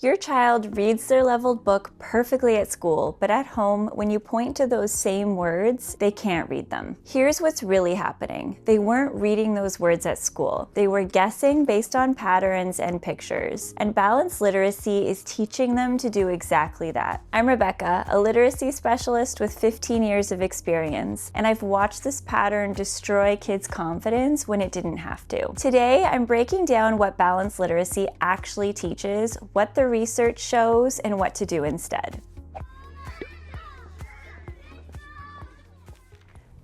Your child reads their leveled book perfectly at school, but at home, when you point to those same words, they can't read them. Here's what's really happening. They weren't reading those words at school. They were guessing based on patterns and pictures. And balanced literacy is teaching them to do exactly that. I'm Rebecca, a literacy specialist with 15 years of experience, and I've watched this pattern destroy kids' confidence when it didn't have to. Today, I'm breaking down what balanced literacy actually teaches, what the research shows, and what to do instead.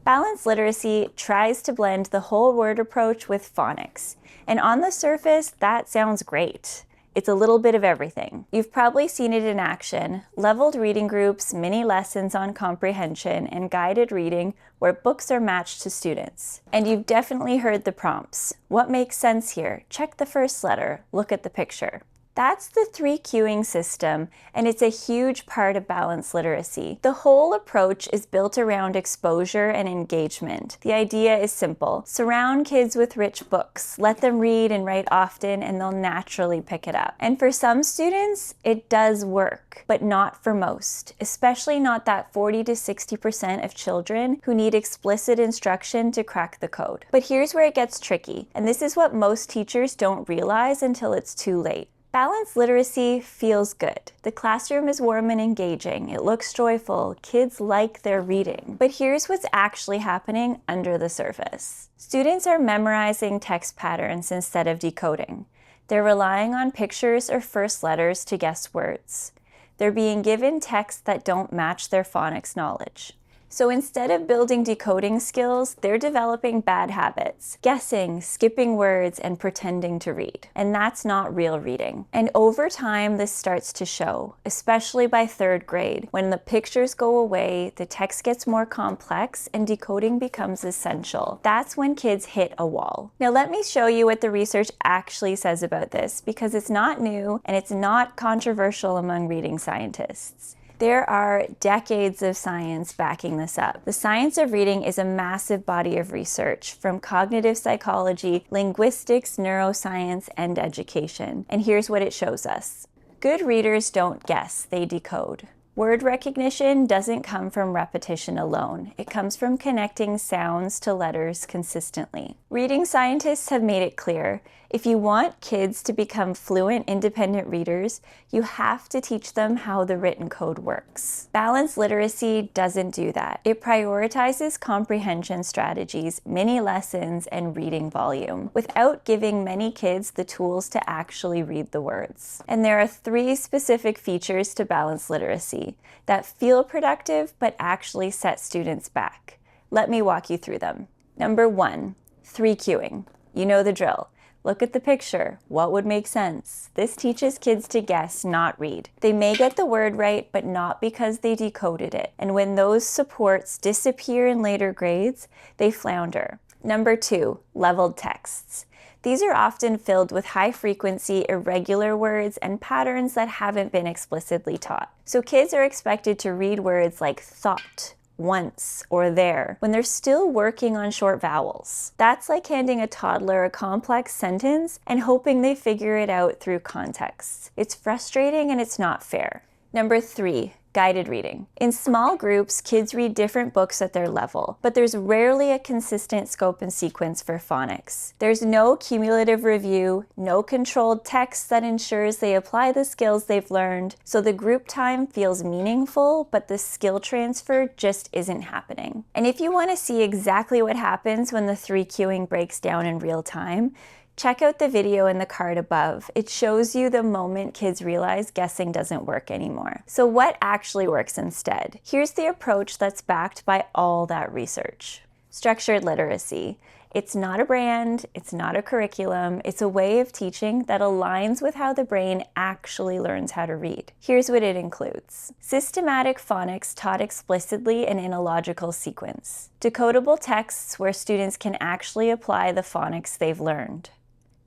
Balanced literacy tries to blend the whole word approach with phonics, and on the surface, that sounds great. It's a little bit of everything. You've probably seen it in action: leveled reading groups, mini lessons on comprehension, and guided reading where books are matched to students. And you've definitely heard the prompts. What makes sense here? Check the first letter. Look at the picture. That's the 3 cueing system, and it's a huge part of balanced literacy. The whole approach is built around exposure and engagement. The idea is simple. Surround kids with rich books. Let them read and write often, and they'll naturally pick it up. And for some students, it does work, but not for most, especially not that 40 to 60% of children who need explicit instruction to crack the code. But here's where it gets tricky, and this is what most teachers don't realize until it's too late. Balanced literacy feels good. The classroom is warm and engaging. It looks joyful. Kids like their reading. But here's what's actually happening under the surface. Students are memorizing text patterns instead of decoding. They're relying on pictures or first letters to guess words. They're being given texts that don't match their phonics knowledge. So instead of building decoding skills, they're developing bad habits, guessing, skipping words, and pretending to read. And that's not real reading. And over time, this starts to show, especially by 3rd grade. When the pictures go away, the text gets more complex, and decoding becomes essential. That's when kids hit a wall. Now let me show you what the research actually says about this, because it's not new, and it's not controversial among reading scientists. There are decades of science backing this up. The science of reading is a massive body of research from cognitive psychology, linguistics, neuroscience, and education. And here's what it shows us. Good readers don't guess, they decode. Word recognition doesn't come from repetition alone. It comes from connecting sounds to letters consistently. Reading scientists have made it clear, if you want kids to become fluent, independent readers, you have to teach them how the written code works. Balanced literacy doesn't do that. It prioritizes comprehension strategies, mini lessons, and reading volume, without giving many kids the tools to actually read the words. And there are 3 specific features to balanced literacy that feel productive but actually set students back. Let me walk you through them. Number 1, 3 cueing. You know the drill. Look at the picture. What would make sense? This teaches kids to guess, not read. They may get the word right, but not because they decoded it. And when those supports disappear in later grades, they flounder. Number 2, leveled texts. These are often filled with high-frequency, irregular words and patterns that haven't been explicitly taught. So kids are expected to read words like thought, once, or there, when they're still working on short vowels. That's like handing a toddler a complex sentence and hoping they figure it out through context. It's frustrating and it's not fair. Number 3, guided reading. In small groups, kids read different books at their level, but there's rarely a consistent scope and sequence for phonics. There's no cumulative review, no controlled text that ensures they apply the skills they've learned, so the group time feels meaningful, but the skill transfer just isn't happening. And if you want to see exactly what happens when the 3 cueing breaks down in real time, check out the video in the card above. It shows you the moment kids realize guessing doesn't work anymore. So what actually works instead? Here's the approach that's backed by all that research. Structured literacy. It's not a brand, it's not a curriculum, it's a way of teaching that aligns with how the brain actually learns how to read. Here's what it includes. Systematic phonics taught explicitly and in a logical sequence. Decodable texts where students can actually apply the phonics they've learned.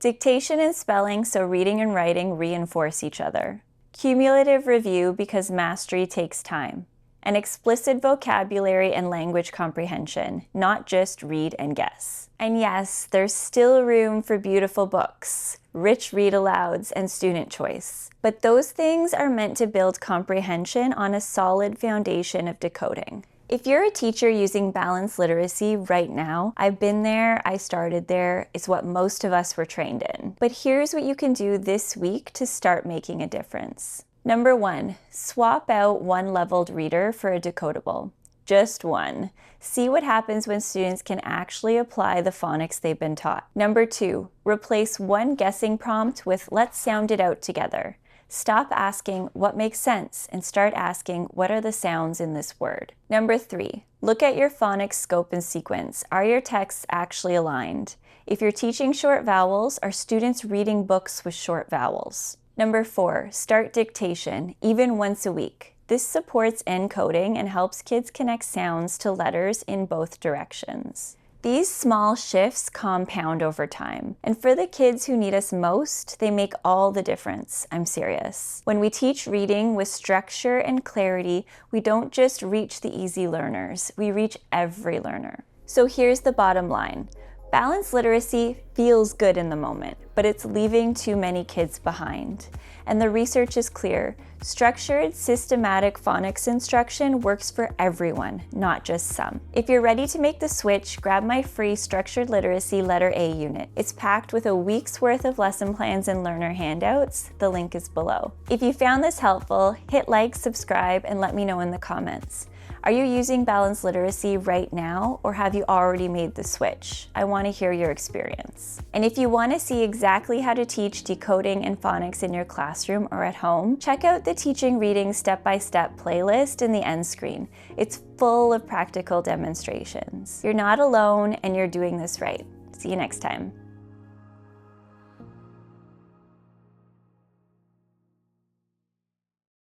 Dictation and spelling so reading and writing reinforce each other. Cumulative review because mastery takes time. and explicit vocabulary and language comprehension, not just read and guess. And yes, there's still room for beautiful books, rich read-alouds, and student choice. But those things are meant to build comprehension on a solid foundation of decoding. If you're a teacher using balanced literacy right now, I've been there, I started there, it's what most of us were trained in. But here's what you can do this week to start making a difference. Number 1, swap out one leveled reader for a decodable. Just one. See what happens when students can actually apply the phonics they've been taught. Number 2, replace one guessing prompt with let's sound it out together. Stop asking what makes sense and start asking what are the sounds in this word. Number 3, look at your phonics scope and sequence. Are your texts actually aligned? If you're teaching short vowels, are students reading books with short vowels? Number 4, start dictation, even once a week. This supports encoding and helps kids connect sounds to letters in both directions. These small shifts compound over time, and for the kids who need us most, they make all the difference. I'm serious. When we teach reading with structure and clarity, we don't just reach the easy learners, we reach every learner. So here's the bottom line. Balanced literacy feels good in the moment, but it's leaving too many kids behind. And the research is clear. Structured, systematic phonics instruction works for everyone, not just some. If you're ready to make the switch, grab my free Structured Literacy Letter A unit. It's packed with a week's worth of lesson plans and learner handouts. The link is below. If you found this helpful, hit like, subscribe, and let me know in the comments. Are you using balanced literacy right now, or have you already made the switch? I want to hear your experience. And if you want to see exactly how to teach decoding and phonics in your classroom or at home, check out the Teaching Reading Step-by-Step playlist in the end screen. It's full of practical demonstrations. You're not alone, and you're doing this right. See you next time.